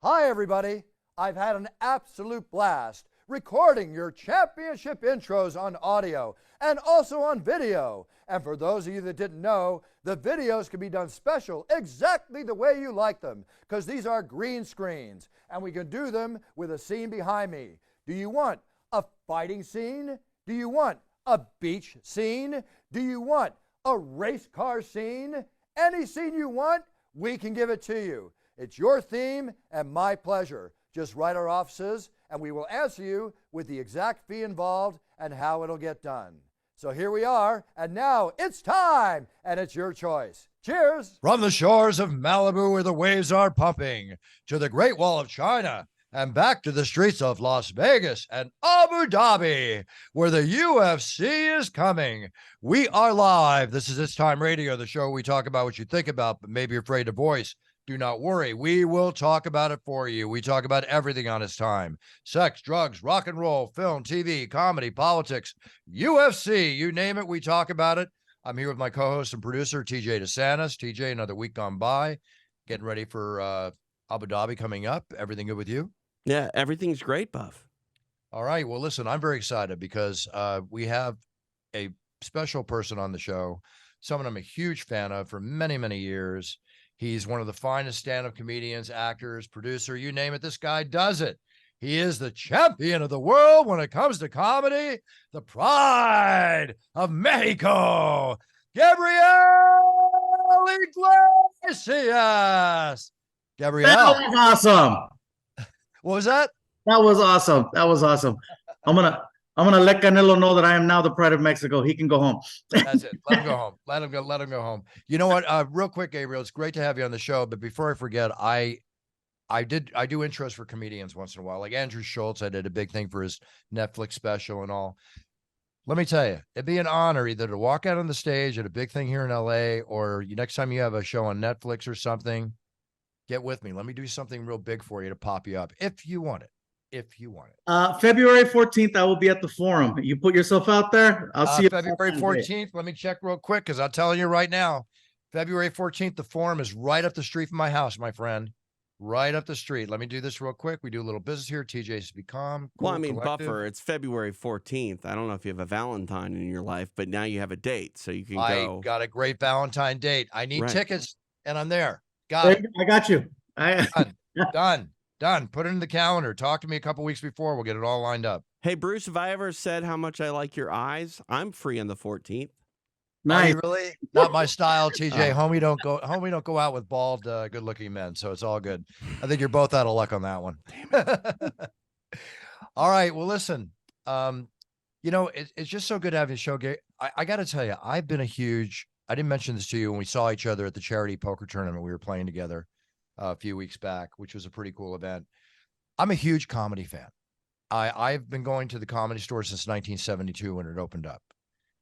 Hi, everybody. I've had an absolute blast recording your championship intros on audio and also on video. And for those of you that didn't know, the videos can be done special exactly the way you like them, because these are green screens and we can do them with a scene behind me. Do you want a fighting scene? Do you want a beach scene? Do you want a race car scene? Any scene you want, we can give it to you. It's your theme and my pleasure. Just write our offices and we will answer you with the exact fee involved and how it'll get done. So here we are, and now it's time, and it's your choice. Cheers! From the shores of Malibu where the waves are pumping, to the Great Wall of China, and back to the streets of Las Vegas and Abu Dhabi, where the UFC is coming. We are live. This is It's Time Radio, the show we talk about what you think about, but maybe you're afraid to voice. Do not worry. We will talk about it for you. We talk about everything on It's Time. Sex, drugs, rock and roll, film, TV, comedy, politics, UFC, you name it, we talk about it. I'm here with my co-host and producer, TJ Santis. TJ, another week gone by. Getting ready for Abu Dhabi coming up. Everything good with you? Yeah, everything's great, Buff. All right. Well, listen, I'm very excited because we have a special person on the show, someone I'm a huge fan of for many, many years. He's one of the finest stand-up comedians, actors, producer, you name it, this guy does it. He is the champion of the world when it comes to comedy, the pride of Mexico, Gabriel Iglesias. Gabriel. That was awesome. What was that? That was awesome. That was awesome. I'm gonna let Canelo know that I am now the pride of Mexico. He can go home. That's it. Let him go home. Let him go home. You know what? Real quick, Gabriel, it's great to have you on the show. But before I forget, I do intros for comedians once in a while. Like Andrew Schultz, I did a big thing for his Netflix special and all. Let me tell you, it'd be an honor either to walk out on the stage at a big thing here in LA, or next time you have a show on Netflix or something, get with me. Let me do something real big for you to pop you up if you want it. February 14th, I will be at the Forum. You put yourself out there. I'll see you February 14th. Let me check real quick because I'm telling you right now, February 14th, the Forum is right up the street from my house, my friend. Right up the street. Let me do this real quick. We do a little business here. TJ's Become. Cool, well, I mean, collective. Buffer, it's February 14th. I don't know if you have a Valentine in your life, but now you have a date, so you can go. I got a great Valentine date. I need tickets, and I'm there. I got you. Done. Put it in the calendar. Talk to me a couple weeks before. We'll get it all lined up. Hey, Bruce, have I ever said how much I like your eyes? I'm free on the 14th. Nice. Really? Not my style, TJ. Homie don't go out with bald, good-looking men, so it's all good. I think you're both out of luck on that one. All right. Well, listen, it's just so good to have you show. I got to tell you, I didn't mention this to you when we saw each other at the charity poker tournament we were playing together a few weeks back, which was a pretty cool event. I'm a huge comedy fan. I've been going to the Comedy Store since 1972 when it opened up.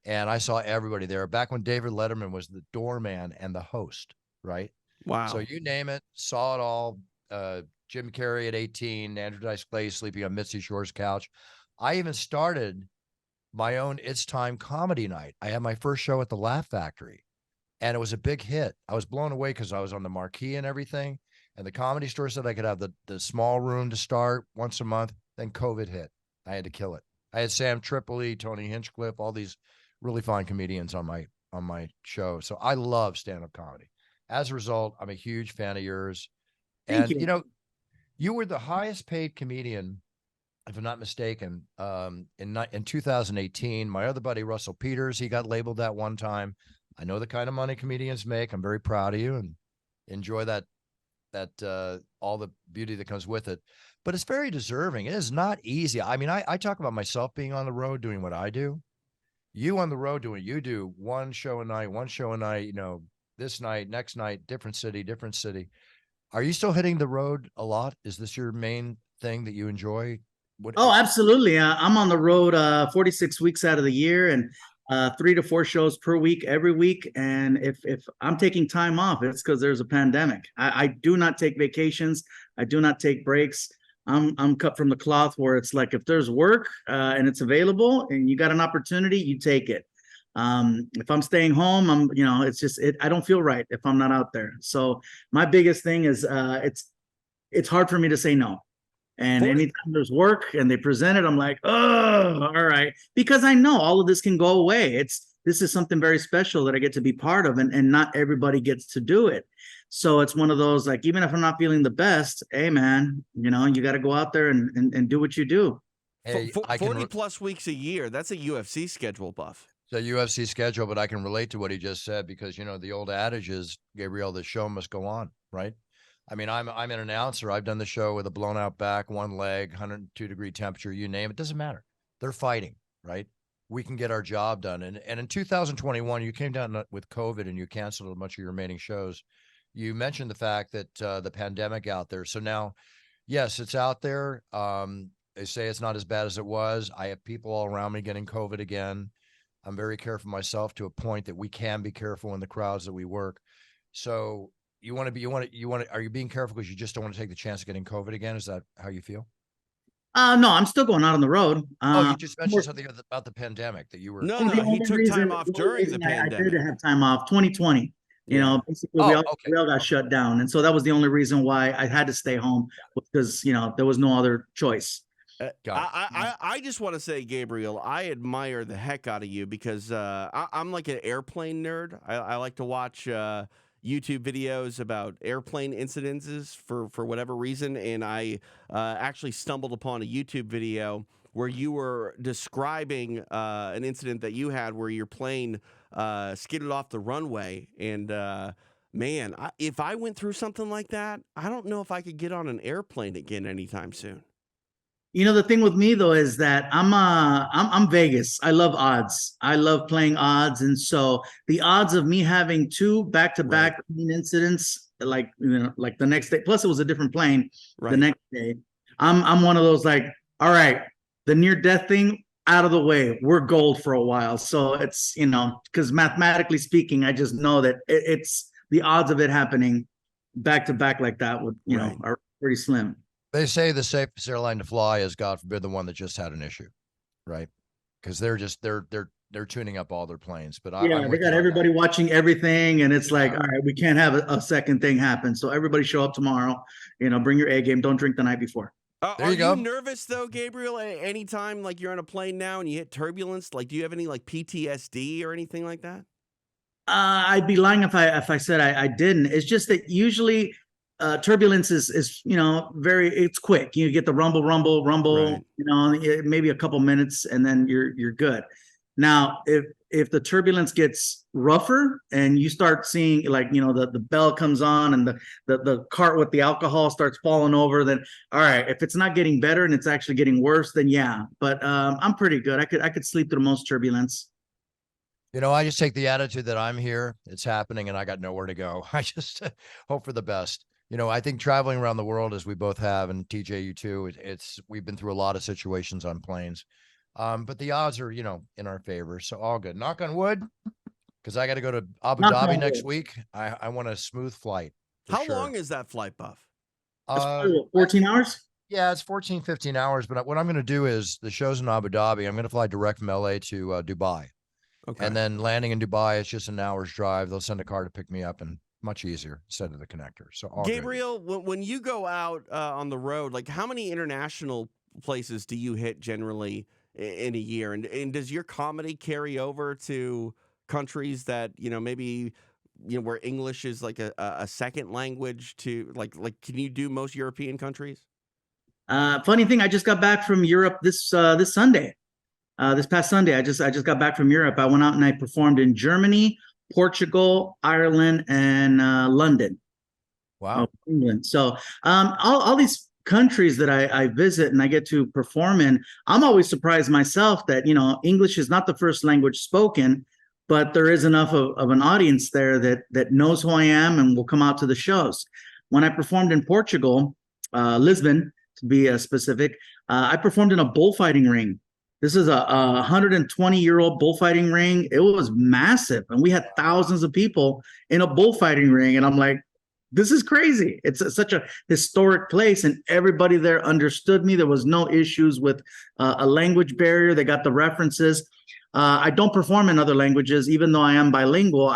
And I saw everybody there back when David Letterman was the doorman and the host, right? Wow. So you name it, saw it all. Jim Carrey at 18, Andrew Dice Clay sleeping on Mitzi Shore's couch. I even started my own It's Time comedy night. I had my first show at the Laugh Factory, and it was a big hit. I was blown away because I was on the marquee and everything. And the Comedy Store said I could have the small room to start once a month. Then COVID hit. I had to kill it. I had Sam Tripoli, Tony Hinchcliffe, all these really fine comedians on my show. So I love stand-up comedy. As a result, I'm a huge fan of yours. And you were the highest paid comedian, if I'm not mistaken, in 2018. My other buddy, Russell Peters, he got labeled that one time. I know the kind of money comedians make. I'm very proud of you and enjoy that all the beauty that comes with it. But it's very deserving. It is not easy. I mean, I talk about myself being on the road doing what I do. You on the road doing, you do one show a night, this night, next night, different city. Are you still hitting the road a lot? Is this your main thing that you enjoy? Oh, absolutely. I'm on the road 46 weeks out of the year and 3 to 4 shows per week, every week. And if I'm taking time off, it's because there's a pandemic. I do not take vacations. I do not take breaks. I'm cut from the cloth where it's like, if there's work and it's available and you got an opportunity, you take it. If I'm staying home, I don't feel right if I'm not out there. So my biggest thing is it's hard for me to say no. And anytime there's work and they present it, I'm like, oh, all right. Because I know all of this can go away. This is something very special that I get to be part of, and not everybody gets to do it. So it's one of those, like, even if I'm not feeling the best, hey man, you got to go out there and do what you do. Hey, 40 plus weeks a year. That's a UFC schedule, Buff. It's a UFC schedule, but I can relate to what he just said because, the old adage is, Gabriel, the show must go on, right? I mean, I'm an announcer. I've done the show with a blown out back, one leg, 102-degree temperature, you name it. Doesn't matter. They're fighting, right? We can get our job done. And in 2021, you came down with COVID and you canceled a bunch of your remaining shows. You mentioned the fact that the pandemic out there. So now, yes, it's out there. They say it's not as bad as it was. I have people all around me getting COVID again. I'm very careful myself to a point that we can be careful in the crowds that we work. So are you being careful because you just don't want to take the chance of getting COVID again? Is that how you feel? No, I'm still going out on the road. You just mentioned something about the pandemic that you were. No, he took time off during the pandemic. I did have time off, 2020. Basically we all got shut down. And so that was the only reason why I had to stay home, because, there was no other choice. I just want to say, Gabriel, I admire the heck out of you because I'm like an airplane nerd. I like to watch YouTube videos about airplane incidences for whatever reason. And I actually stumbled upon a YouTube video where you were describing an incident that you had where your plane skidded off the runway. And man, if I went through something like that, I don't know if I could get on an airplane again anytime soon. The thing with me though is that I'm Vegas. I love odds. I love playing odds, and so the odds of me having two back-to-back incidents, like the next day. Plus, it was a different plane the next day. I'm one of those, like, all right, the near-death thing out of the way. We're gold for a while. So it's because mathematically speaking, I just know that it's the odds of it happening back-to-back like that would are pretty slim. They say the safest airline to fly is, God forbid, the one that just had an issue, right? Because they're tuning up all their planes. But they got everybody watching everything, and it's like, all right, we can't have a second thing happen. So everybody show up tomorrow. Bring your A game. Don't drink the night before. Are you nervous though, Gabriel? Anytime like you're on a plane now and you hit turbulence, like do you have any like PTSD or anything like that? I'd be lying if I said I didn't. It's just that usually. Turbulence is it's quick. You get the rumble, right. Maybe a couple minutes and then you're good. Now, if the turbulence gets rougher and you start seeing the bell comes on and the cart with the alcohol starts falling over, then all right. If it's not getting better and it's actually getting worse, then yeah. But I'm pretty good. I could sleep through most turbulence. I just take the attitude that I'm here, it's happening, and I got nowhere to go. I just hope for the best. I think traveling around the world, as we both have, and TJ, you too, we've been through a lot of situations on planes. But the odds are, in our favor. So all good. Knock on wood, because I got to go to Abu Dhabi next week. I want a smooth flight. How long is that flight, Buff? 14 hours? Yeah, it's 14, 15 hours. But what I'm going to do is the show's in Abu Dhabi. I'm going to fly direct from LA to Dubai. Okay. And then landing in Dubai, it's just an hour's drive. They'll send a car to pick me up, and much easier instead of the connector. So all Gabriel, when you go out on the road, like how many international places do you hit generally in a year? And does your comedy carry over to countries that, maybe, where English is like a second language to like, can you do most European countries? Funny thing, I just got back from Europe this Sunday. This past Sunday, I just got back from Europe. I went out and I performed in Germany, Portugal, Ireland, and London. Wow. England. So all these countries that I visit and I get to perform in, I'm always surprised myself that, English is not the first language spoken, but there is enough of an audience there that knows who I am and will come out to the shows. When I performed in Portugal, Lisbon, to be specific, I performed in a bullfighting ring. This is a 120-year-old bullfighting ring. It was massive, and we had thousands of people in a bullfighting ring. And I'm like, this is crazy. It's such a historic place, and everybody there understood me. There was no issues with a language barrier. They got the references. I don't perform in other languages, even though I am bilingual.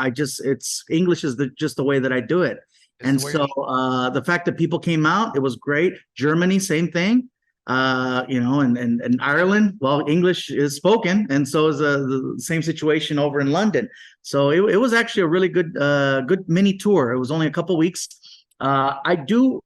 English is just the way that I do it. Is And the way so the fact that people came out, it was great. Germany, same thing. And Ireland, well, English is spoken, and so is the same situation over in London. So it was actually a really good mini tour. It was only a couple weeks. I do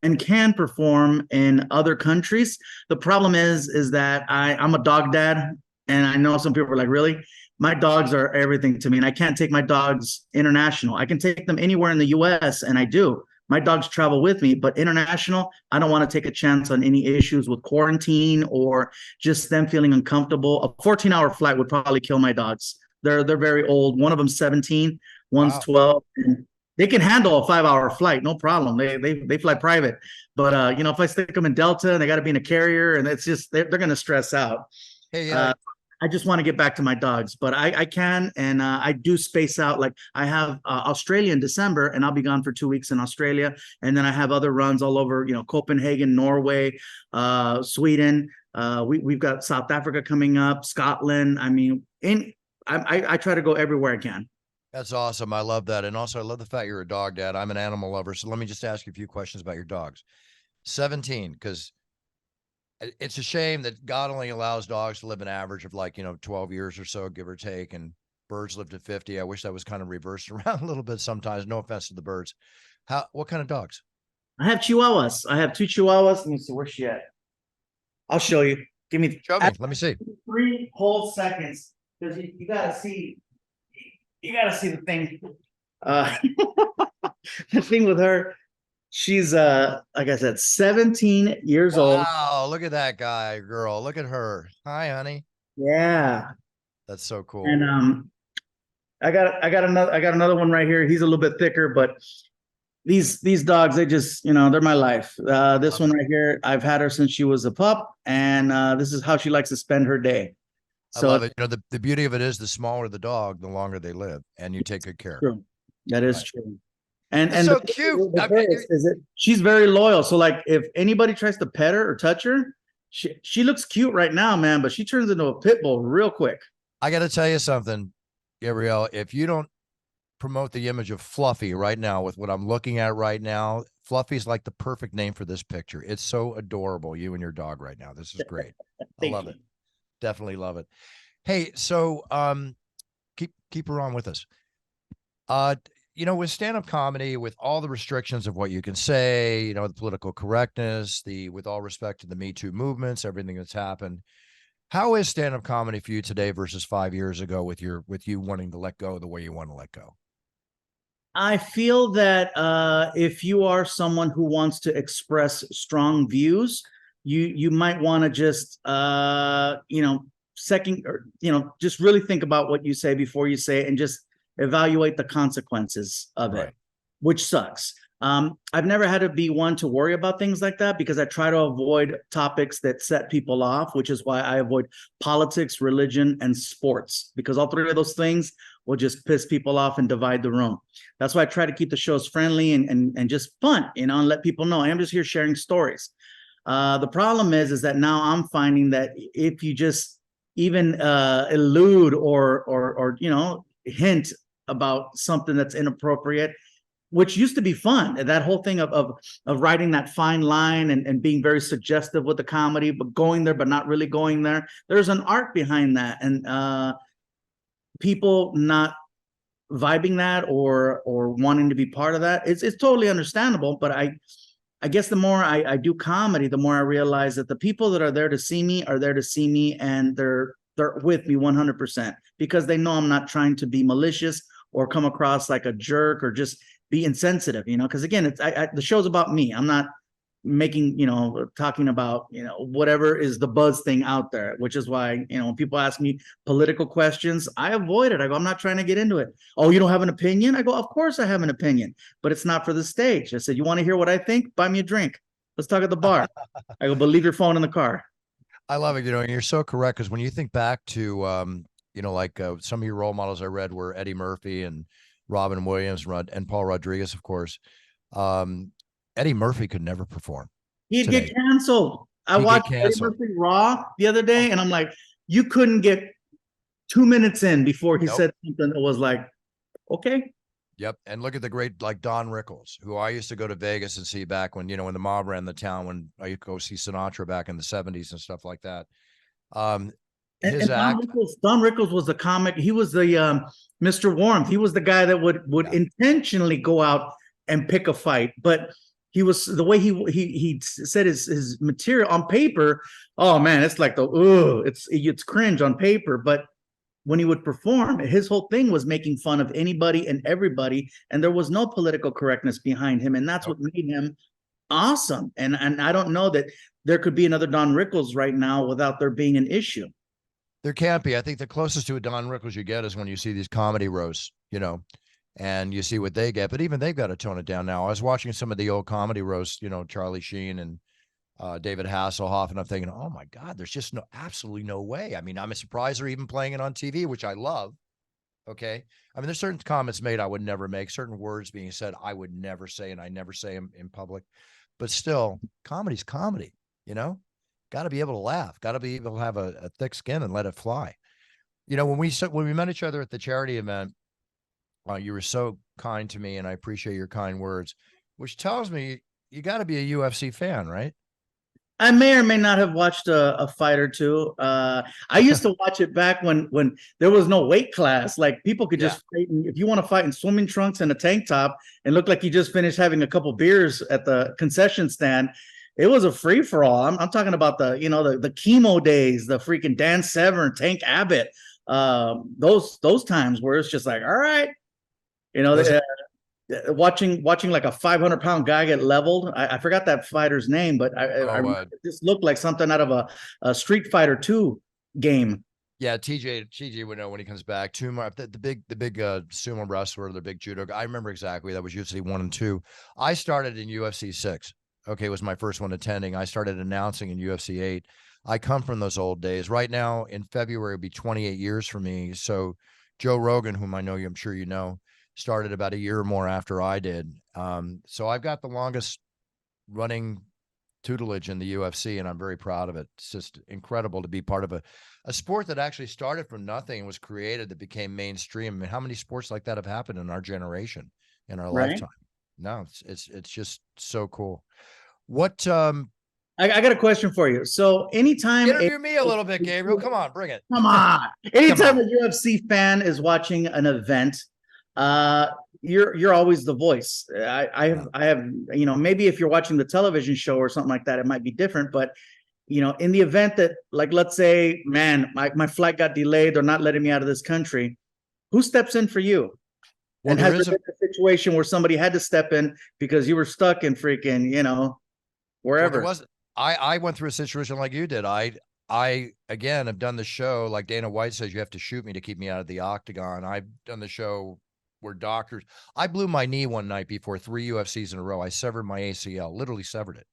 and can perform in other countries. The problem is that I'm a dog dad, and I know some people are like, really? My dogs are everything to me, and I can't take my dogs international. I can take them anywhere in the US, and I do. My dogs travel with me, but international, I don't want to take a chance on any issues with quarantine or just them feeling uncomfortable. A 14-hour flight would probably kill my dogs. They're very old. One of them's 17, one's Wow. 12. And they can handle a 5-hour flight, no problem. They fly private. But if I stick them in Delta and they got to be in a carrier, and it's just they're going to stress out. Hey, I just want to get back to my dogs, but I can, and I do space out. Like I have Australia in December, and I'll be gone for 2 weeks in Australia, and then I have other runs all over, Copenhagen, Norway, Sweden. We've got South Africa coming up, Scotland. I mean, I try to go everywhere I can. that's awesome. I love that. And also I love the fact you're a dog dad. I'm an animal lover. So let me just ask you a few questions about your dogs. 17, because it's a shame that God only allows dogs to live an average of 12 years or so, give or take, and birds live to 50. I wish that was kind of reversed around a little bit sometimes. No offense to the birds. What kind of dogs? I have Chihuahuas. I have 2 Chihuahuas. Let me see, where's she at? I'll show you. Give me. Show me. Let me see. 3 whole seconds, because you gotta see. You gotta see the thing. The thing with her, she's like I said, 17 years old. Wow, look at that guy, girl. Look at her. Hi, honey. Yeah. That's so cool. And I got another one right here. He's a little bit thicker, but these dogs, they just, they're my life. This one right here, I've had her since she was a pup, and this is how she likes to spend her day. So I love it. The beauty of it is the smaller the dog, the longer they live, and you take good care. True. That is true. And so cute. She's very loyal. So like if anybody tries to pet her or touch her, she looks cute right now, man, but she turns into a pit bull real quick. I got to tell you something, Gabriel. If you don't promote the image of Fluffy right now with what I'm looking at right now, Fluffy's like the perfect name for this picture. It's so adorable, you and your dog right now. This is great. I love it. Definitely love it. Hey, so keep her on with us. With stand-up comedy, with all the restrictions of what you can say, the political correctness, with all respect to the Me Too movements, everything that's happened, how is stand-up comedy for you today versus 5 years ago with you wanting to let go the way you want to let go? I feel that if you are someone who wants to express strong views, you might want to just just really think about what you say before you say it, and just evaluate the consequences of it, which sucks. I've never had to be one to worry about things like that, because I try to avoid topics that set people off, which is why I avoid politics, religion, and sports, because all 3 of those things will just piss people off and divide the room. That's why I try to keep the shows friendly and just fun, and let people know I'm just here sharing stories. The problem is that now I'm finding that if you just even elude or hint about something that's inappropriate, which used to be fun, that whole thing of writing that fine line and being very suggestive with the comedy, but going there but not really going there. There's an art behind that, and people not vibing that or wanting to be part of that, it's totally understandable. But I guess the more I do comedy, the more I realize that the people that are there to see me are there to see me, and they're with me 100%, because they know I'm not trying to be malicious or come across like a jerk or just be insensitive, because again, the show's about me. I'm not making, talking about, whatever is the buzz thing out there, which is why, when people ask me political questions, I avoid it. I go, I'm not trying to get into it. Oh, you don't have an opinion? I go, of course I have an opinion, but it's not for the stage. I said, you want to hear what I think? Buy me a drink. Let's talk at the bar. I go, but leave your phone in the car. I love it. And you're so correct. Because when you think back to, some of your role models I read were Eddie Murphy and Robin Williams and Paul Rodriguez, of course. Eddie Murphy could never perform. He'd get canceled. I watched Eddie Murphy Raw the other day, and I'm like, you couldn't get 2 minutes in before he said something that was like, okay. Yep. And look at the great, like Don Rickles, who I used to go to Vegas and see back when, when the mob ran the town, when I used to go see Sinatra back in the 70s and stuff like that. His And act. Don Rickles was the comic. He was the Mr. Warmth. He was the guy that would intentionally go out and pick a fight. But he was the way he said his material on paper. Oh man, it's like it's cringe on paper. But when he would perform, his whole thing was making fun of anybody and everybody, and there was no political correctness behind him, and that's what made him awesome. And I don't know that there could be another Don Rickles right now without there being an issue. There can't be. I think the closest to a Don Rickles you get is when you see these comedy roasts, and you see what they get. But even they've got to tone it down now. I was watching some of the old comedy roasts, Charlie Sheen and David Hasselhoff, and I'm thinking, oh my God, there's just absolutely no way. I mean, I'm surprised they're even playing it on TV, which I love. Okay. I mean, there's certain comments made I would never make, certain words being said I would never say, and I never say them in public. But still, comedy's comedy, got to be able to laugh, got to be able to have a thick skin and let it fly. When we met each other at the charity event, you were so kind to me, and I appreciate your kind words, which tells me you got to be a UFC fan, right? I may or may not have watched a fight or two. I used to watch it back when there was no weight class. Like people could just fight, if you want to fight in swimming trunks and a tank top and look like you just finished having a couple beers at the concession stand, it was a free for all. I'm talking about the chemo days, the freaking Dan Severn, Tank Abbott, those times where it's just like, all right, watching like a 500-pound guy get leveled. I forgot that fighter's name, but I this looked like something out of a Street Fighter 2 game. Yeah, TJ would know when he comes back. The big sumo wrestler, the big judo guy. I remember exactly. That was UFC 1 and 2. I started in UFC 6. Okay, it was my first one attending. I started announcing in UFC 8. I come from those old days. Right now, in February, it'll be 28 years for me. So Joe Rogan, whom I know I'm sure you know, started about a year or more after I did. So I've got the longest running tutelage in the UFC, and I'm very proud of it. It's just incredible to be part of a sport that actually started from nothing and was created, that became mainstream. I mean, how many sports like that have happened in our generation, in our lifetime? No, it's just so cool. What I got a question for you. So anytime interview me a little bit, Gabriel. Come on, bring it. Come on. Anytime a UFC fan is watching an event, you're always the voice. I have maybe if you're watching the television show or something like that, it might be different. But in the event that, like, let's say, man, my flight got delayed, they're not letting me out of this country, who steps in for you? Well, and has there been a situation where somebody had to step in because you were stuck in freaking, wherever? Well, I went through a situation like you did. I again have done the show, like Dana White says, you have to shoot me to keep me out of the octagon. I've done the show where doctors, I blew my knee one night before 3 UFCs in a row. I severed my ACL, literally severed it.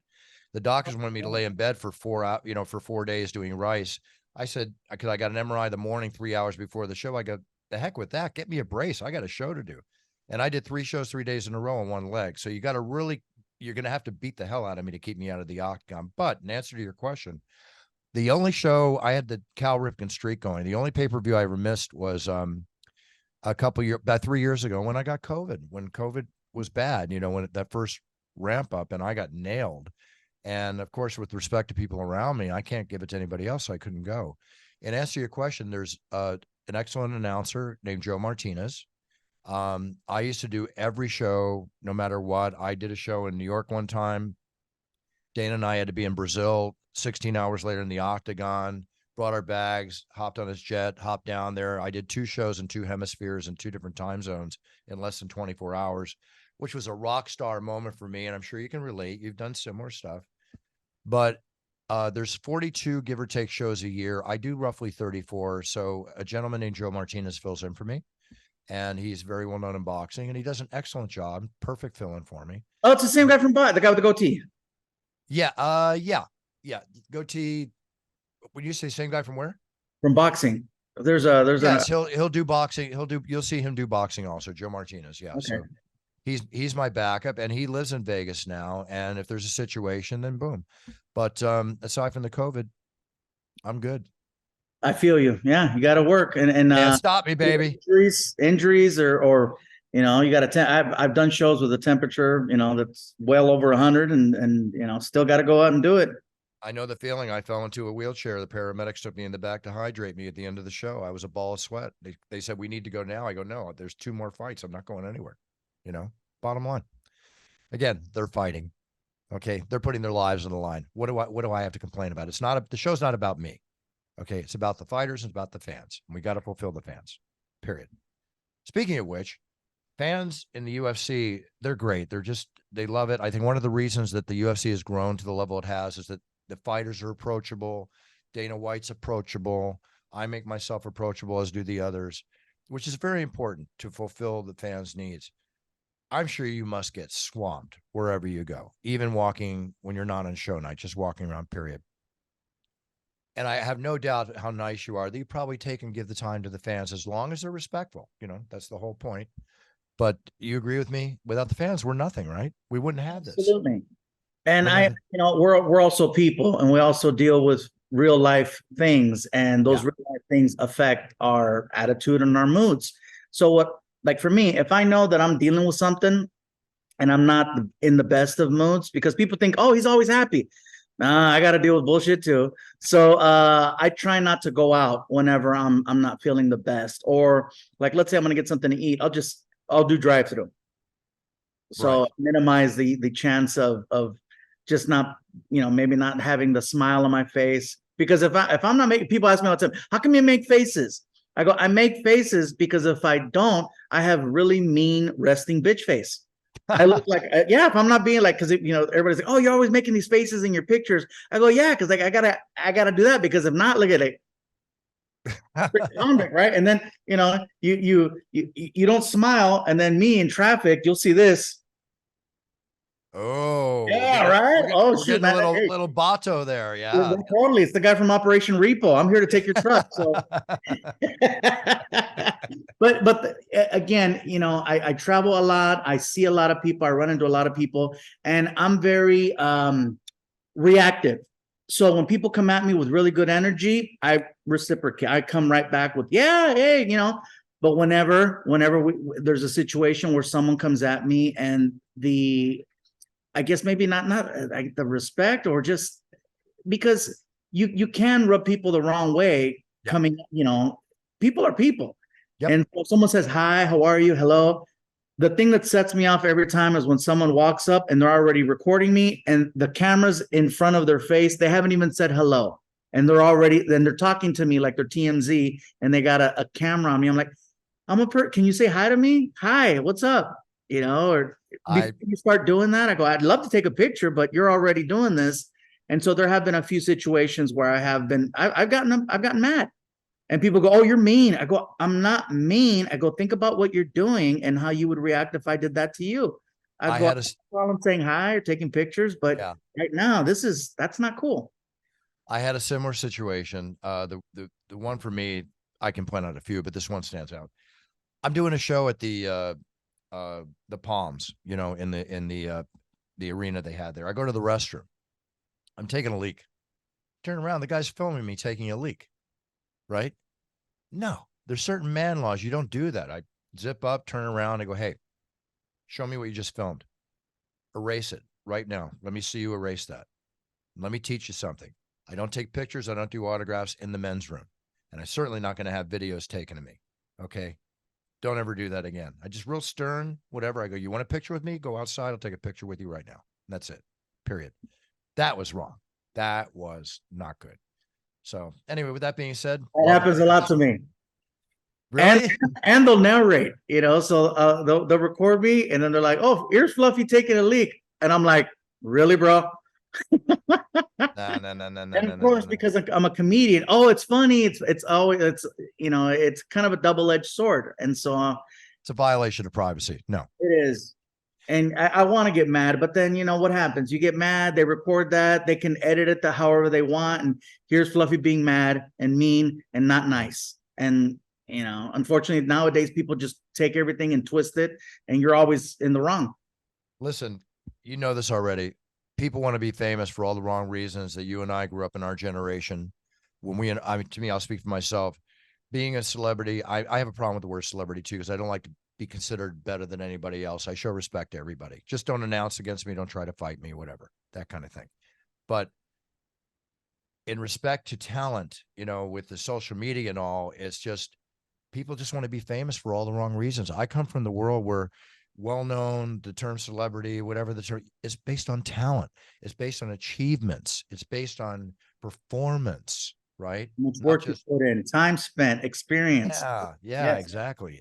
The doctors wanted me to lay in bed for 4 days doing rice. I said, because I got an MRI the morning, 3 hours before the show. I go, the heck with that. Get me a brace. I got a show to do. And I did 3 shows 3 days in a row on one leg. So you're going to have to beat the hell out of me to keep me out of the octagon. But in answer to your question, the only show I had the Cal Ripken streak going. The only pay-per-view I ever missed was about 3 years ago when I got COVID, when COVID was bad, when that first ramp up, and I got nailed. And of course, with respect to people around me, I can't give it to anybody else. So I couldn't go. And answer your question, there's an excellent announcer named Joe Martinez. I used to do every show, no matter what. I did a show in New York one time. Dana and I had to be in Brazil 16 hours later in the octagon, brought our bags, hopped on his jet, hopped down there. I did 2 shows in 2 hemispheres in 2 different time zones in less than 24 hours, which was a rock star moment for me. And I'm sure you can relate. You've done similar stuff. But there's 42 give or take shows a year. I do roughly 34. So a gentleman named Joe Martinez fills in for me. And he's very well known in boxing, and he does an excellent job. Perfect fill-in for me. Oh, it's the same guy from the guy with the goatee. Yeah. Goatee. When you say same guy from where? From boxing. He'll do boxing. You'll see him do boxing also. Joe Martinez. Yeah. Okay. So he's my backup, and he lives in Vegas now. And if there's a situation, then boom. But aside from the COVID, I'm good. I feel you. Yeah, you got to work and stop me, baby. Injuries, or You know, you got to. I've done shows with a temperature, you know, that's well over 100, and you know, still got to go out and do it. I know the feeling. I fell into a wheelchair. The paramedics took me in the back to hydrate me at the end of the show. I was a ball of sweat. They said, we need to go now. I go, no, there's 2 more fights. I'm not going anywhere. You know, bottom line. Again, they're fighting. Okay. They're putting their lives on the line. What do I have to complain about? It's not, the show's not about me. Okay. It's about the fighters. It's about the fans. And we got to fulfill the fans, period. Speaking of which, fans in the UFC, they're great. They love it. I think one of the reasons that the UFC has grown to the level it has is that the fighters are approachable. Dana White's approachable. I make myself approachable, as do the others, which is very important to fulfill the fans' needs. I'm sure you must get swamped wherever you go, even walking when you're not on show night, just walking around, period. And I have no doubt how nice you are, that you probably take and give the time to the fans as long as they're respectful. You know, that's the whole point. But you agree with me? Without the fans, we're nothing, right? We wouldn't have this. Absolutely. And you know, we're also people, and we also deal with real life things, and those real life things affect our attitude and our moods. So like for me, if I know that I'm dealing with something and I'm not in the best of moods, because people think, oh, he's always happy. I got to deal with bullshit too. So I try not to go out whenever I'm not feeling the best, or like, let's say I'm going to get something to eat. I'll do drive-through. So Right. minimize the chance of just not, you know, maybe not having the smile on my face. Because if I'm not making, people ask me all the time, how come you make faces? I go, I make faces because if I don't, I have really mean resting bitch face. I look like, if I'm not being like, because you know, everybody's like, oh, you're always making these faces in your pictures. I go, yeah, because like I gotta do that, because if not, look at it. Right? And then you know, you don't smile, and then me in traffic, you'll see this. Oh, Yeah, right. We're Shoot, getting man. a Hey, little Bato there. Yeah. totally. It's the guy from Operation Repo. I'm here to take your truck. So, but again, you know, I travel a lot. I see a lot of people. I run into a lot of people, and I'm very reactive. So when people come at me with really good energy, I reciprocate. I come right back with, yeah, hey, you know. But whenever there's a situation where someone comes at me and I guess maybe not like the respect, or just because you can rub people the wrong way coming, you know, people are people. Yep. And if someone says, hi, how are you? Hello. The thing that sets me off every time is when someone walks up and they're already recording me, and the camera's in front of their face. They haven't even said hello. And they're talking to me like they're TMZ, and they got a camera on me. I'm like, can you say hi to me? Hi, what's up? You know, or before you start doing that, I go, I'd love to take a picture, but you're already doing this. And so there have been a few situations where I've gotten mad, and people go, oh, you're mean. I go, I'm not mean. I go, think about what you're doing and how you would react if I did that to you. I go, no problem saying hi or taking pictures, but right now that's not cool. I had a similar situation. The one for me, I can point out a few, but this one stands out. I'm doing a show at the Palms, you know, in the arena they had there. I go to the restroom. I'm taking a leak. Turn around, the guy's filming me taking a leak. Right? No, there's certain man laws. You don't do that. I zip up, turn around, I go, hey, show me what you just filmed. Erase it right now. Let me see you erase that. Let me teach you something. I don't take pictures. I don't do autographs in the men's room. And I'm certainly not going to have videos taken of me. Okay? Don't ever do that again. I just real stern, whatever. I go, you want a picture with me? Go outside. I'll take a picture with you right now. That's it. Period. That was wrong. That was not good. So anyway, with that being said, that happens a lot to me. Really? And they'll narrate, you know, so they'll record me, and then they're like, oh, here's Fluffy taking a leak. And I'm like, really, bro? No. And of course, because I'm a comedian, oh, it's funny. It's always, you know, it's kind of a double-edged sword. And so it's a violation of privacy. No, it is. And I want to get mad, but then, you know, what happens? You get mad, they record that, they can edit it to however they want. And here's Fluffy being mad and mean and not nice. And, you know, unfortunately, nowadays, people just take everything and twist it, and you're always in the wrong. Listen, you know this already. People want to be famous for all the wrong reasons that you and I grew up in our generation. To me, I'll speak for myself. Being a celebrity, I have a problem with the word celebrity too, because I don't like be considered better than anybody else. I show respect to everybody. Just don't announce against me. Don't try to fight me, whatever, that kind of thing. But in respect to talent, you know, with the social media and all, it's just people just want to be famous for all the wrong reasons. I come from the world where well-known, the term celebrity, whatever the term, is based on talent. It's based on achievements. It's based on performance, right? Much Not work you just, put in, time spent, experience. yeah, Yes. exactly.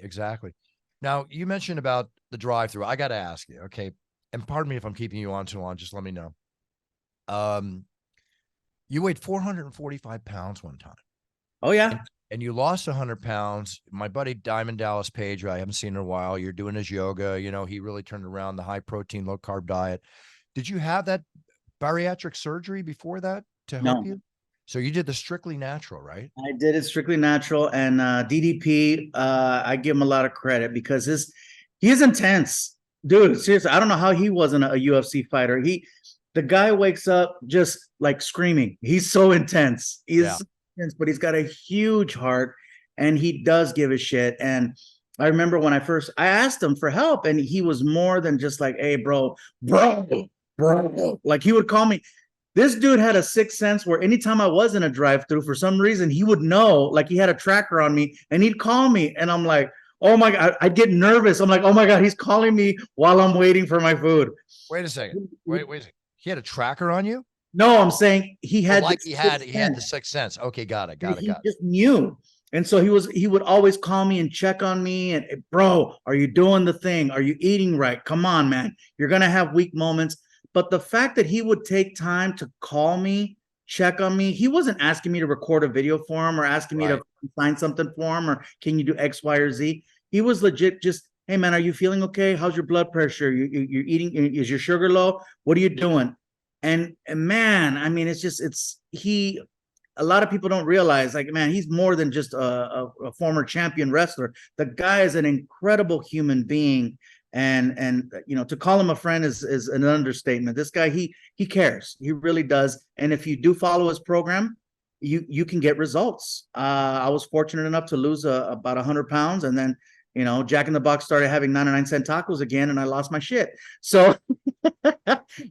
Now, you mentioned about the drive-through. I got to ask you, okay, and pardon me if I'm keeping you on too long. Just let me know. You weighed 445 pounds one time. Oh yeah. And you lost 100 pounds. My buddy Diamond Dallas Page, I haven't seen in a while. You're doing his yoga. You know, he really turned around the high protein, low carb diet. Did you have that bariatric surgery before that to help you? So you did the strictly natural, right? I did it strictly natural, and DDP. I give him a lot of credit because he is intense, dude. Seriously, I don't know how he wasn't a UFC fighter. The guy wakes up just like screaming. He's so intense. He's so intense, but he's got a huge heart, and he does give a shit. And I remember when I asked him for help, and he was more than just like, "Hey, bro." Like he would call me. This dude had a sixth sense where anytime I was in a drive-through, for some reason, he would know, like he had a tracker on me, and he'd call me. And I'm like, oh my God, I'd get nervous. I'm like, oh my God, he's calling me while I'm waiting for my food. Wait a second. Wait a second. He had a tracker on you? No, I'm saying he had he had the sixth sense. Okay, got it. He just knew. And so he would always call me and check on me and, bro, are you doing the thing? Are you eating right? Come on, man. You're going to have weak moments. But the fact that he would take time to call me, check on me, he wasn't asking me to record a video for him or asking me to sign something for him or can you do X, Y, or Z. He was legit just, hey, man, are you feeling okay? How's your blood pressure? You're eating, is your sugar low? What are you doing? And man, I mean, a lot of people don't realize, like, man, he's more than just a former champion wrestler. The guy is an incredible human being. And you know, to call him a friend is an understatement. This guy, he cares. He really does. And if you do follow his program, you can get results. I was fortunate enough to lose about 100 pounds, and then, you know, Jack in the Box started having 99-cent tacos again, and I lost my shit. So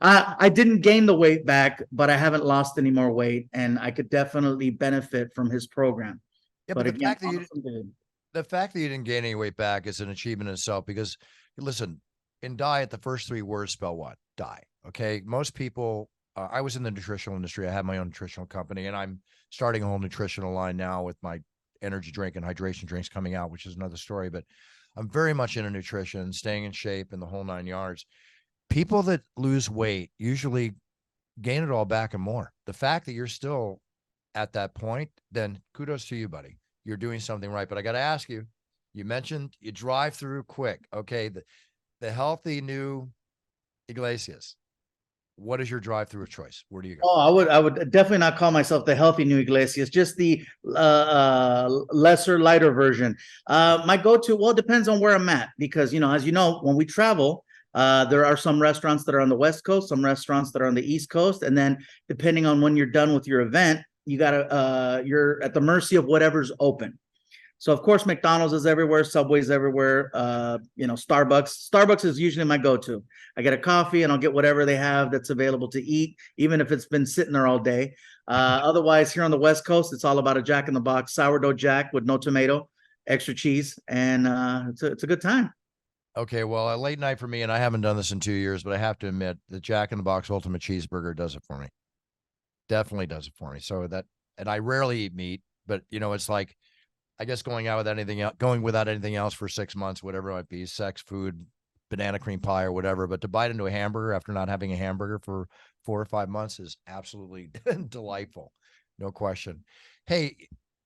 I didn't gain the weight back, but I haven't lost any more weight, and I could definitely benefit from his program. Yeah, but the fact that you didn't gain any weight back is an achievement in itself, because listen, in diet, the first three words spell what? Die. Okay. Most people, I was in the nutritional industry. I have my own nutritional company, and I'm starting a whole nutritional line now with my energy drink and hydration drinks coming out, which is another story, but I'm very much into nutrition, staying in shape, and the whole 9 yards. People that lose weight usually gain it all back and more. The fact that you're still at that point, then kudos to you, buddy. You're doing something right. But I got to ask you, you mentioned you drive through quick. Okay. The healthy new Iglesias. What is your drive through of choice? Where do you go? Oh, I would definitely not call myself the healthy new Iglesias, just the lesser, lighter version. My go-to, well, it depends on where I'm at, because, you know, as you know, when we travel, there are some restaurants that are on the West Coast, some restaurants that are on the East Coast. And then depending on when you're done with your event, you're at the mercy of whatever's open. So of course, McDonald's is everywhere, Subway's everywhere. You know, Starbucks is usually my go-to. I get a coffee and I'll get whatever they have that's available to eat, even if it's been sitting there all day. Otherwise, here on the West Coast, it's all about a Jack in the Box, sourdough Jack with no tomato, extra cheese, and it's a good time. Okay, well, a late night for me, and I haven't done this in 2 years, but I have to admit, the Jack in the Box Ultimate Cheeseburger does it for me. Definitely does it for me. So and I rarely eat meat, but you know, it's like, I guess going without anything else for 6 months, whatever it might be, sex, food, banana cream pie or whatever, but to bite into a hamburger after not having a hamburger for 4 or 5 months is absolutely delightful. No question. Hey,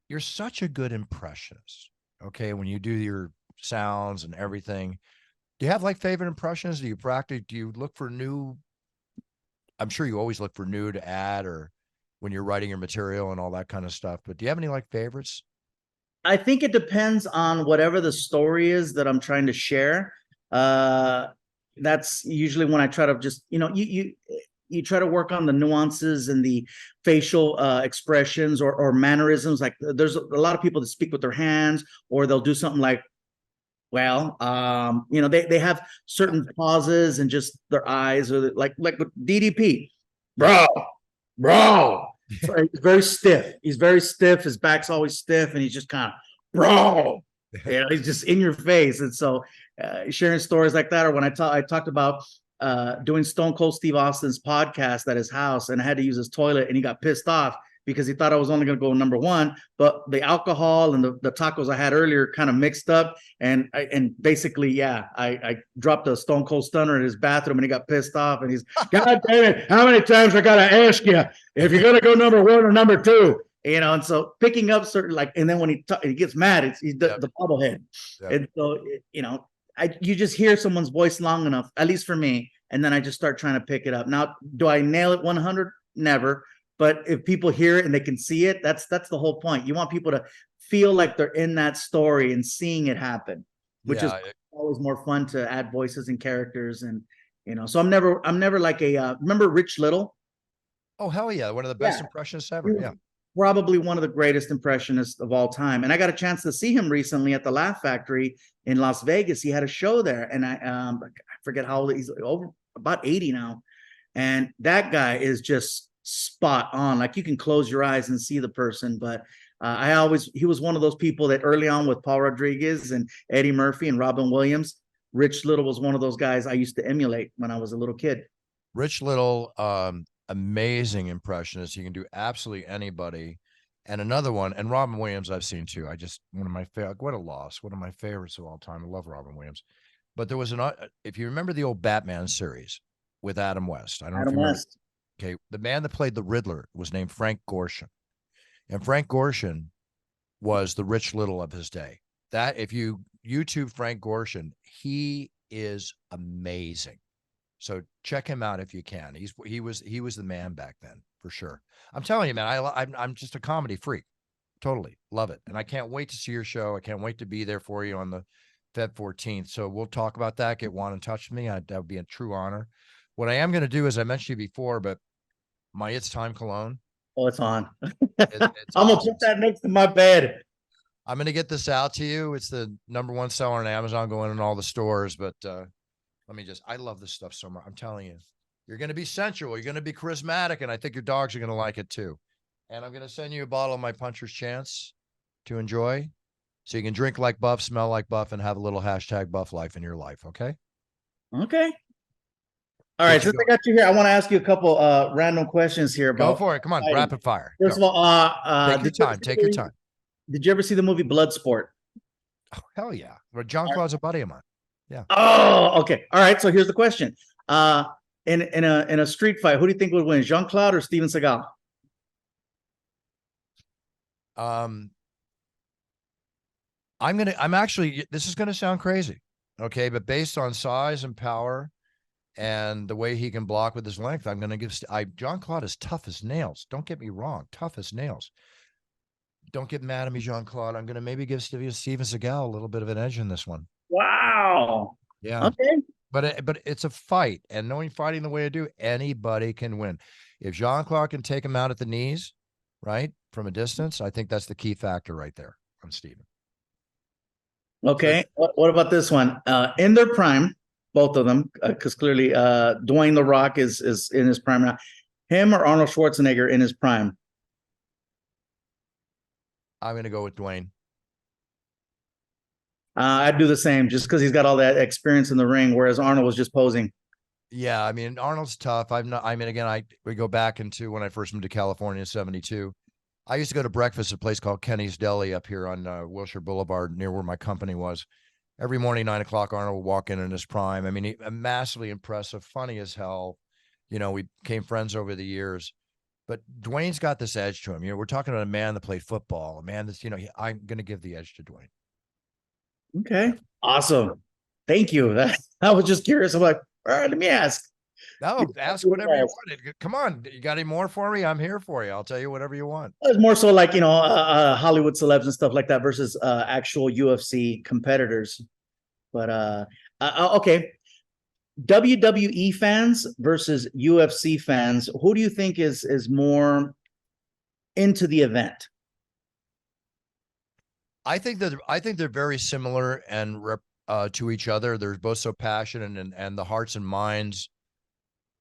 you're such a good impressionist. Okay. When you do your sounds and everything, do you have like favorite impressions? Do you practice? Do you look for new? I'm sure you always look for new to add, or when you're writing your material and all that kind of stuff, but do you have any like favorites? I think it depends on whatever the story is that I'm trying to share. That's usually when I try to just, you know, you try to work on the nuances and the facial expressions or mannerisms. Like there's a lot of people that speak with their hands, or they'll do something like Well, they have certain pauses and just their eyes, or like with DDP, bro. So he's very stiff. He's very stiff. His back's always stiff, and he's just kind of bro. He's just in your face. And so sharing stories like that, or when I talked about doing Stone Cold Steve Austin's podcast at his house, and I had to use his toilet, and he got pissed off because he thought I was only going to go number one, but the alcohol and the tacos I had earlier kind of mixed up, and basically, I dropped a Stone Cold Stunner in his bathroom, and he got pissed off, and he's, God damn it, how many times I gotta ask you if you're gonna go number one or number two? And so picking up certain, and then when he gets mad, he's the bobblehead, and so you just hear someone's voice long enough, at least for me, and then I just start trying to pick it up. Now, do I nail it 100? Never. But if people hear it and they can see it, that's the whole point. You want people to feel like they're in that story and seeing it happen, which is always more fun to add voices and characters. And so I'm never like remember Rich Little? Oh, hell yeah. One of the best impressionists ever. Yeah. Probably one of the greatest impressionists of all time. And I got a chance to see him recently at the Laugh Factory in Las Vegas. He had a show there, and I forget how old he's, over about 80 now. And that guy is just spot on. Like, you can close your eyes and see the person. But he was one of those people that early on with Paul Rodriguez and Eddie Murphy and Robin Williams, Rich Little was one of those guys I used to emulate when I was a little kid. Rich Little, amazing impressionist. He can do absolutely anybody. And another one, and Robin Williams I've seen too. One of my favorite, what a loss. One of my favorites of all time. I love Robin Williams. But there was if you remember the old Batman series with Adam West. I don't know if you remember. Okay, the man that played the Riddler was named Frank Gorshin. And Frank Gorshin was the Rich Little of his day. That, if you YouTube Frank Gorshin, he is amazing. So check him out if you can. He was the man back then, for sure. I'm telling you, man, I'm just a comedy freak. Totally love it. And I can't wait to see your show. I can't wait to be there for you on the Feb 14th. So we'll talk about that. Get Juan in touch with me. That would be a true honor. What I am going to do, as I mentioned to you before, but my It's Time cologne. Oh, it's on. It's I'm going to put that next to my bed. I'm going to get this out to you. It's the #1 seller on Amazon, going in all the stores. But I love this stuff so much. I'm telling you, you're going to be sensual. You're going to be charismatic. And I think your dogs are going to like it too. And I'm going to send you a bottle of my Puncher's Chance to enjoy, so you can drink like Buff, smell like Buff, and have a little #Buff life in your life. Okay. Okay. All right, since I got you here, I want to ask you a couple random questions here. Go for it. Come on, rapid fire. First of all, take your time. Did you ever see the movie Bloodsport? Oh, hell yeah. Well, John Claude's a buddy of mine. Yeah. Oh, okay. All right. So here's the question. In a street fight, who do you think would win, Jean-Claude or Steven Seagal? This is gonna sound crazy, okay, but based on size and power and the way he can block with his length, I'm gonna give Jean-Claude is tough as nails. Don't get me wrong, tough as nails. Don't get mad at me, Jean-Claude. I'm gonna maybe give Steven Seagal a little bit of an edge in this one. Wow. Yeah. Okay. But it's a fight, and knowing fighting the way I do, anybody can win. If Jean-Claude can take him out at the knees, right, from a distance, I think that's the key factor right there on Steven. Okay. What about this one? In their prime, both of them, because clearly Dwayne The Rock is in his prime now. Him or Arnold Schwarzenegger in his prime? I'm going to go with Dwayne. I'd do the same, just because he's got all that experience in the ring, whereas Arnold was just posing. Yeah, I mean, Arnold's tough. We go back into when I first moved to California in '72. I used to go to breakfast at a place called Kenny's Deli up here on Wilshire Boulevard, near where my company was. Every morning, 9 o'clock, Arnold would walk in his prime. I mean, massively impressive, funny as hell. We became friends over the years. But Dwayne's got this edge to him. We're talking about a man that played football, a man that's, I'm going to give the edge to Dwayne. Okay. Awesome. Thank you. I was just curious. I'm like, all right, let me ask. No, ask whatever you want. Come on. You got any more for me? I'm here for you. I'll tell you whatever you want. It's more so like, Hollywood celebs and stuff like that versus actual UFC competitors. But okay. WWE fans versus UFC fans. Who do you think is more into the event? I think they're very similar and to each other. They're both so passionate, and the hearts and minds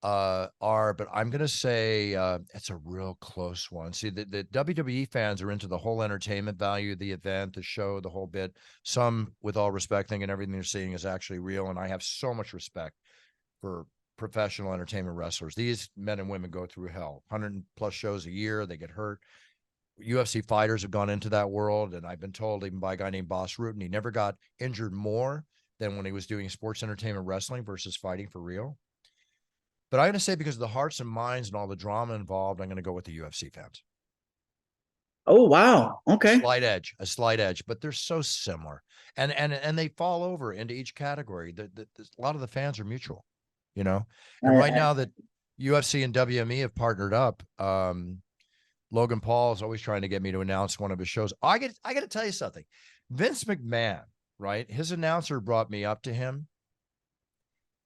are, but I'm going to say it's a real close one. See, the WWE fans are into the whole entertainment value of the event, the show, the whole bit. Some, with all respect, thinking everything they're seeing is actually real. And I have so much respect for professional entertainment wrestlers. These men and women go through hell, 100+ shows a year. They get hurt. UFC fighters have gone into that world. And I've been told, even by a guy named Boss Rutan, he never got injured more than when he was doing sports entertainment wrestling versus fighting for real. But I'm going to say, because of the hearts and minds and all the drama involved, I'm going to go with the UFC fans. Oh, wow. Okay. A slight edge, but they're so similar, and they fall over into each category. A lot of the fans are mutual, you know. And right now that UFC and WME have partnered up, Logan Paul is always trying to get me to announce one of his shows. I got to tell you something. Vince McMahon, right? His announcer brought me up to him.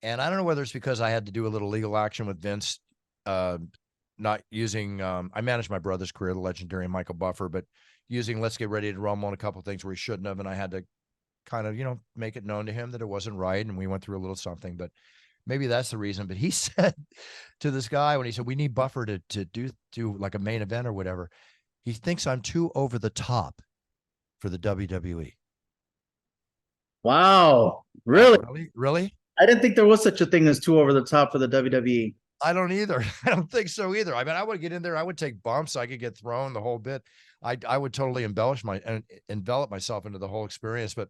And I don't know whether it's because I had to do a little legal action with Vince, not using, I managed my brother's career, the legendary Michael Buffer, but using Let's Get Ready to Rumble on a couple of things where he shouldn't have. And I had to kind of, make it known to him that it wasn't right. And we went through a little something, but maybe that's the reason. But he said to this guy, when he said, we need Buffer to do like a main event or whatever, he thinks I'm too over the top for the WWE. Wow. Really? Really? I didn't think there was such a thing as too over the top for the WWE. I don't either. I don't think so either. I mean, I would get in there. I would take bumps. I could get thrown, the whole bit. I would totally envelop myself into the whole experience. But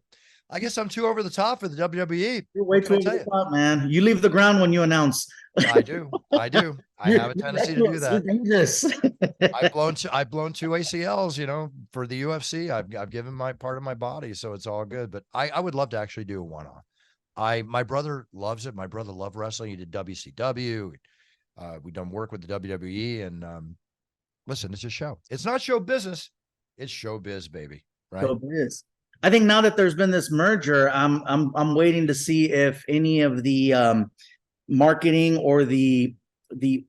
I guess I'm too over the top for the WWE. You're way too over the top, man. You leave the ground when you announce. I do. I have a tendency to do that. I've blown 2 ACLs, for the UFC. I've given my part of my body, so it's all good. But I would love to actually do a one-off. My brother loves it. My brother loved wrestling. He did WCW. We've done work with the WWE, and listen, it's a show. It's not show business. It's show biz, baby. Right? Show biz. I think now that there's been this merger, I'm waiting to see if any of the marketing or the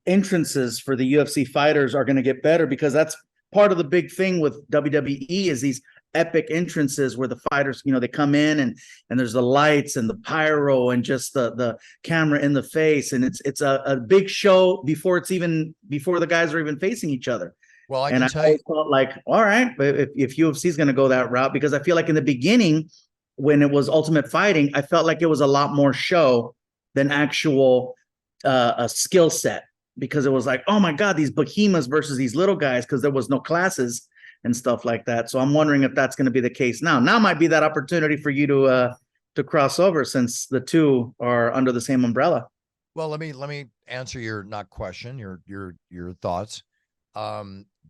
entrances for the UFC fighters are going to get better, because that's part of the big thing with WWE is these epic entrances where the fighters, they come in and there's the lights and the pyro and just the camera in the face, and it's a big show before the guys are even facing each other. Well, I felt like, all right, but if UFC is going to go that route, because I feel like in the beginning when it was Ultimate Fighting, I felt like it was a lot more show than actual a skill set, because it was like, oh my God, these behemoths versus these little guys, because there was no classes and stuff like that. So I'm wondering if that's going to be the case now. Now might be that opportunity for you to cross over, since the two are under the same umbrella. Well, let me answer your your thoughts.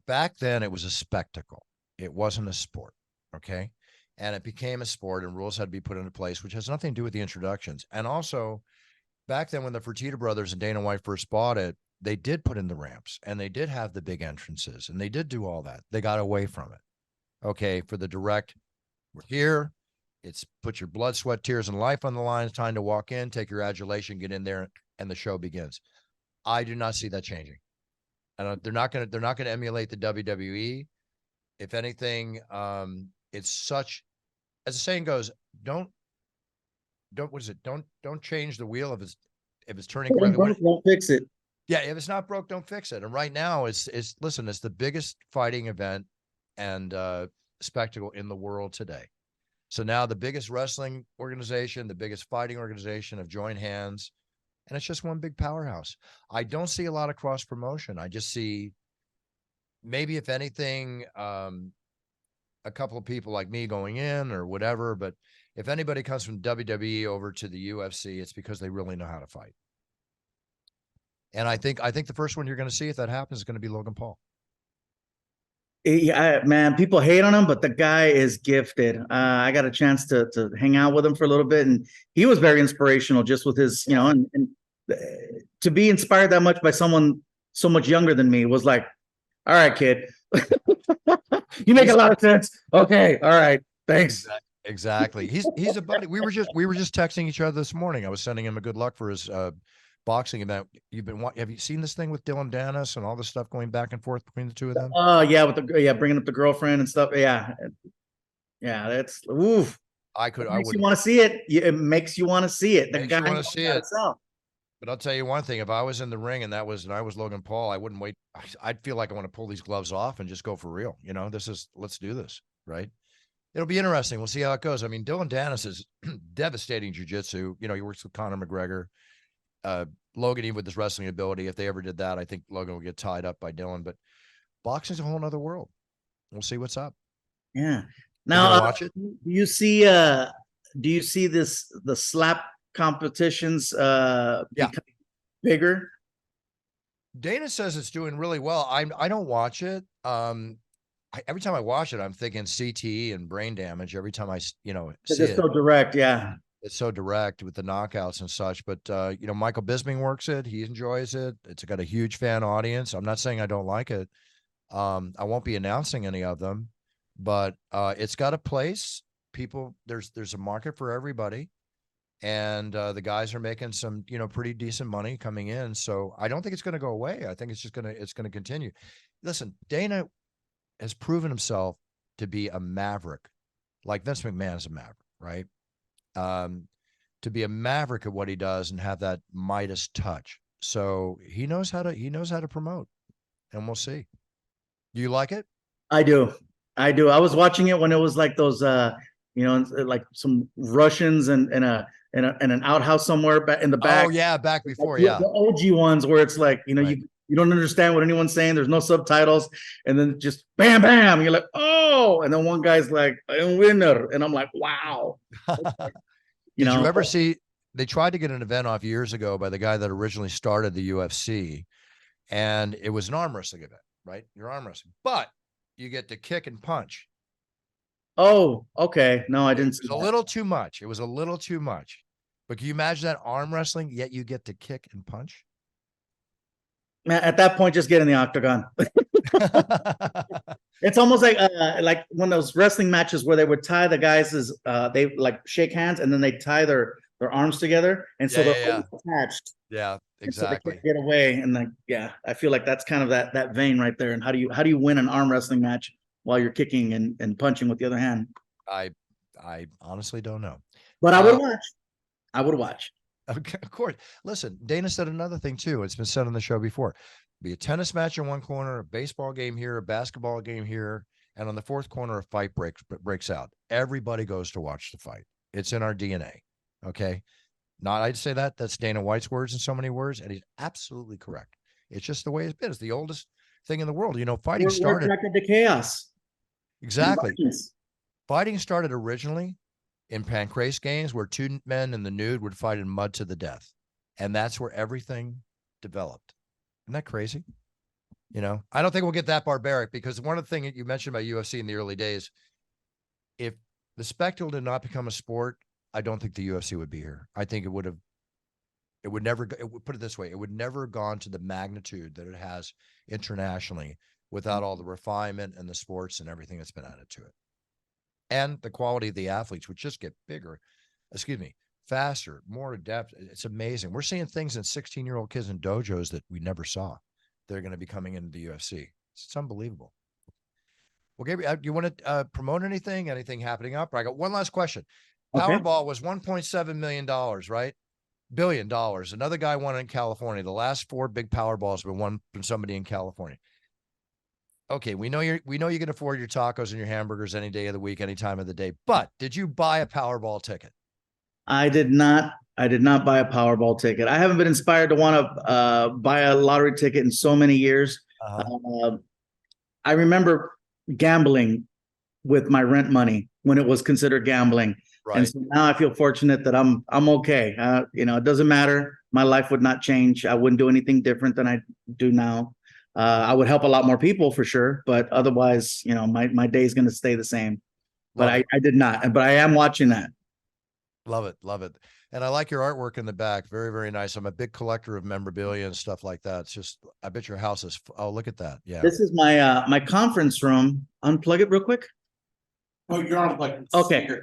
Back then it was a spectacle. It wasn't a sport. Okay. And it became a sport, and rules had to be put into place, which has nothing to do with the introductions. And also back then, when the Fertitta brothers and Dana White first bought it, they did put in the ramps, and they did have the big entrances, and they did do all that. They got away from it. Okay. For the direct, we're here. It's put your blood, sweat, tears, and life on the line. It's time to walk in, take your adulation, get in there, and the show begins. I do not see that changing. They're not going to emulate the WWE. If anything, it's such, as the saying goes, don't change the wheel if it's turning. Don't fix it. Yeah, if it's not broke, don't fix it. And right now, it's the biggest fighting event and spectacle in the world today. So now the biggest wrestling organization, the biggest fighting organization have joined hands, and it's just one big powerhouse. I don't see a lot of cross promotion. I just see, maybe if anything, a couple of people like me going in or whatever. But if anybody comes from WWE over to the UFC, it's because they really know how to fight. And I think the first one you're going to see, if that happens, is going to be Logan Paul. Yeah, man, people hate on him, but the guy is gifted. I got a chance to hang out with him for a little bit, and he was very inspirational just with his, and to be inspired that much by someone so much younger than me was like, all right, kid, you make a lot of sense. Okay. All right. Thanks. Exactly. He's a buddy. We were just texting each other this morning. I was sending him a good luck for his boxing event. Have you seen this thing with Dylan Dennis and all this stuff going back and forth between the two of them? Oh yeah, with bringing up the girlfriend and stuff. Yeah, that's oof. I It makes you wouldn't. want to see it. It makes you want to see it. The Makes guy you wanna knows see how to it. sell. But I'll tell you one thing, if I was in the ring and I was Logan Paul, I wouldn't wait. I'd feel like I want to pull these gloves off and just go for real. You know, let's do this, right? It'll be interesting. We'll see how it goes. I mean, Dylan Dennis is devastating jiu-jitsu. You know, he works with Conor McGregor. Logan, even with his wrestling ability, if they ever did that, I think Logan would get tied up by Dylan. But boxing's a whole nother world. We'll see what's up. Yeah. You gonna Now, watch it? do you see the slap competitions Yeah. becoming bigger? Dana says it's doing really well. I don't watch it. Every time I watch it, I'm thinking CTE and brain damage. Every time I see It's it, so direct. Yeah. it's so direct with the knockouts and such. But Michael Bisping works it. He enjoys it. It's got a huge fan audience. I'm not saying I don't like it. I won't be announcing any of them, but it's got a place. People, there's a market for everybody. And the guys are making some, pretty decent money coming in. So I don't think it's going to go away. I think it's going to continue. Listen, Dana has proven himself to be a maverick, like Vince McMahon is a maverick, right? To be a maverick at what he does and have that Midas touch. So he knows how to promote, and we'll see. Do you like it? I do. I was watching it when it was like those, like some Russians and an outhouse somewhere back in the back. Oh yeah, back before, the OG ones where it's like, Right. you don't understand what anyone's saying. There's no subtitles, and then just bam, bam. You're like, oh, and then one guy's like, "I'm winner," and I'm like, wow. Did you ever see? They tried to get an event off years ago by the guy that originally started the UFC, and it was an arm wrestling event, right? You're arm wrestling, but you get to kick and punch. Oh, okay. No, I didn't see It was a little too much. It was a little too much. But can you imagine that arm wrestling, yet you get to kick and punch? Man, at that point, just get in the octagon. It's almost like one of those wrestling matches where they would tie the guys they like shake hands and then they tie their arms together, and so they're attached. Yeah, exactly. So they can't get away, and I feel like that's kind of that vein right there. And how do you win an arm wrestling match while you're kicking and punching with the other hand? I honestly don't know. But I would watch. I would watch. Okay, of course. Listen, Dana said another thing too. It's been said on the show before. Be a tennis match in one corner, a baseball game here, a basketball game here, and on the fourth corner, a fight breaks out. Everybody goes to watch the fight. It's in our DNA. Okay. Not I'd say that's Dana White's words in so many words, and he's absolutely correct. It's just the way it's been. It's the oldest thing in the world. Fighting started. We're attracted to chaos. Exactly. Fighting started originally in Pancrase games where two men in the nude would fight in mud to the death. And that's where everything developed. Isn't that crazy? I don't think we'll get that barbaric, because one of the things that you mentioned about UFC in the early days, if the spectacle did not become a sport, I don't think the UFC would be here. I think it would never, put it this way, it would never have gone to the magnitude that it has internationally without all the refinement and the sports and everything that's been added to it. And the quality of the athletes would just get faster, more adept. It's amazing. We're seeing things in 16-year-old kids in dojos that we never saw. They're going to be coming into the UFC. It's unbelievable. Well, Gabriel, you want to promote anything happening up? I got one last question. Powerball was $1.7 million, right? $1 billion. Another guy won in California. The last 4 big Powerballs have been won from somebody in California. Okay, we know you can afford your tacos and your hamburgers any day of the week, any time of the day. But did you buy a Powerball ticket? I did not. I did not buy a Powerball ticket. I haven't been inspired to want to buy a lottery ticket in so many years. I remember gambling with my rent money when it was considered gambling. Right. And so now I feel fortunate that I'm okay. It doesn't matter. My life would not change. I wouldn't do anything different than I do now. I would help a lot more people for sure, but otherwise, my day is going to stay the same. But I did not. But I am watching that. Love it. Love it. And I like your artwork in the back. Very, very nice. I'm a big collector of memorabilia and stuff like that. It's just, I bet your house is, oh, look at that. Yeah. This is my conference room. Unplug it real quick. Oh, you're on like okay. This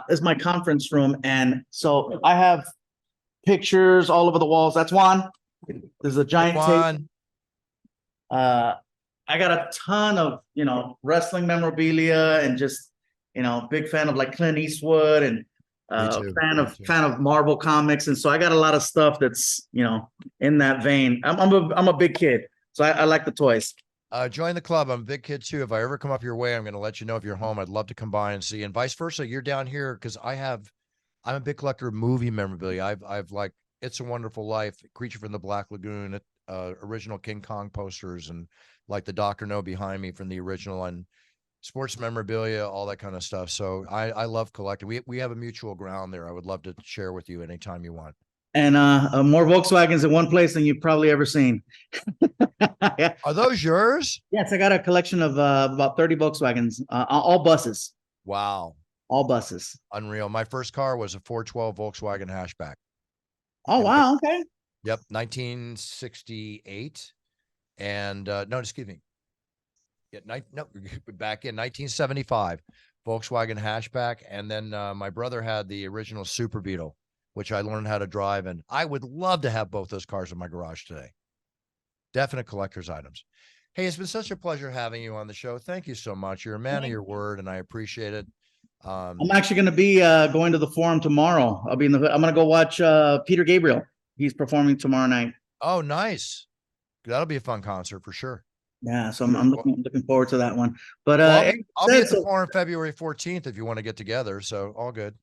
is my conference room. And so I have pictures all over the walls. That's Juan. There's a giant tape. I got a ton of, wrestling memorabilia and just big fan of like Clint Eastwood and too. fan of Marvel comics, and so I got a lot of stuff that's in that vein. I'm a big kid, so I like the toys. Join the club. I'm a big kid too. If I ever come up your way, I'm going to let you know if you're home. I'd love to come by and see, and vice versa. You're down here because I'm a big collector of movie memorabilia. I've like It's a Wonderful Life, Creature from the Black Lagoon, original King Kong posters, and like the Dr. No behind me from the original, and sports memorabilia, all that kind of stuff. So I love collecting. We have a mutual ground there. I would love to share with you anytime you want. And more Volkswagens in one place than you've probably ever seen. Are those yours? Yes, I got a collection of about 30 Volkswagens, all buses. Wow. All buses. Unreal. My first car was a 412 Volkswagen hatchback. Oh, wow. Okay. Yep. 1968. And no, excuse me. Yeah, back in 1975, Volkswagen hatchback. And then my brother had the original Super Beetle, which I learned how to drive. And I would love to have both those cars in my garage today. Definite collector's items. Hey, it's been such a pleasure having you on the show. Thank you so much. You're a man of your word, and I appreciate it. I'm actually going to be going to the Forum tomorrow. I'm going to go watch Peter Gabriel. He's performing tomorrow night. Oh, nice. That'll be a fun concert for sure. Yeah, so I'm looking forward to that one. But well, I'll be at the Forum February 14th if you want to get together. So all good.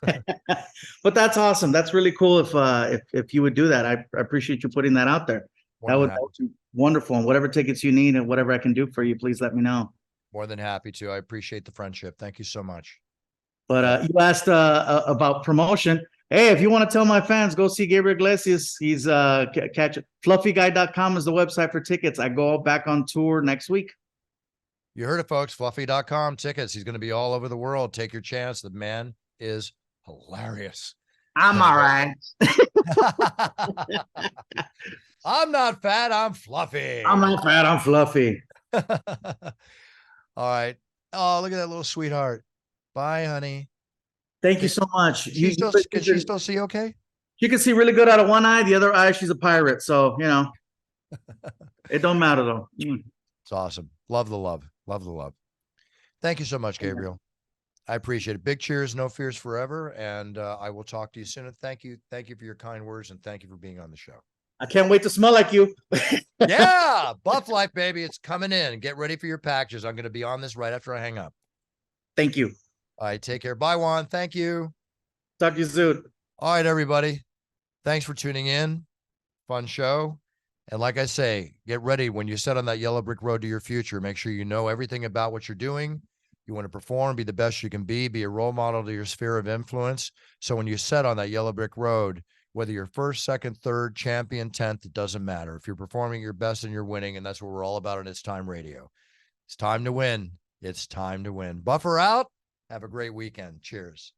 But that's awesome. That's really cool. If you would do that, I appreciate you putting that out there. That would be wonderful. And whatever tickets you need and whatever I can do for you, please let me know. More than happy to. I appreciate the friendship. Thank you so much. But you asked about promotion. Hey, if you want to tell my fans, go see Gabriel Iglesias. He's catch it. Fluffyguy.com is the website for tickets. I go back on tour next week. You heard it, folks. Fluffy.com tickets. He's going to be all over the world. Take your chance. The man is hilarious. I'm all right. I'm not fat. I'm fluffy. I'm not fat. I'm fluffy. All right. Oh, look at that little sweetheart. Bye, honey. Thank you so much. Can she still see okay? She can see really good out of one eye. The other eye, she's a pirate. So, it don't matter though. It's awesome. Love the love. Love the love. Thank you so much, Gabriel. I appreciate it. Big cheers, no fears forever. And I will talk to you soon. And thank you. Thank you for your kind words. And thank you for being on the show. I can't wait to smell like you. Yeah. Buff Life, baby. It's coming in. Get ready for your packages. I'm going to be on this right after I hang up. Thank you. All right. Take care. Bye, Juan. Thank you. Talk to you soon. All right, everybody. Thanks for tuning in. Fun show. And like I say, get ready when you set on that yellow brick road to your future. Make sure you know everything about what you're doing. You want to perform, be the best you can be a role model to your sphere of influence. So when you set on that yellow brick road, whether you're first, second, third, champion, 10th, it doesn't matter. If you're performing your best and you're winning, and that's what we're all about on It's Time Radio. It's time to win. It's time to win. Buffer out. Have a great weekend. Cheers.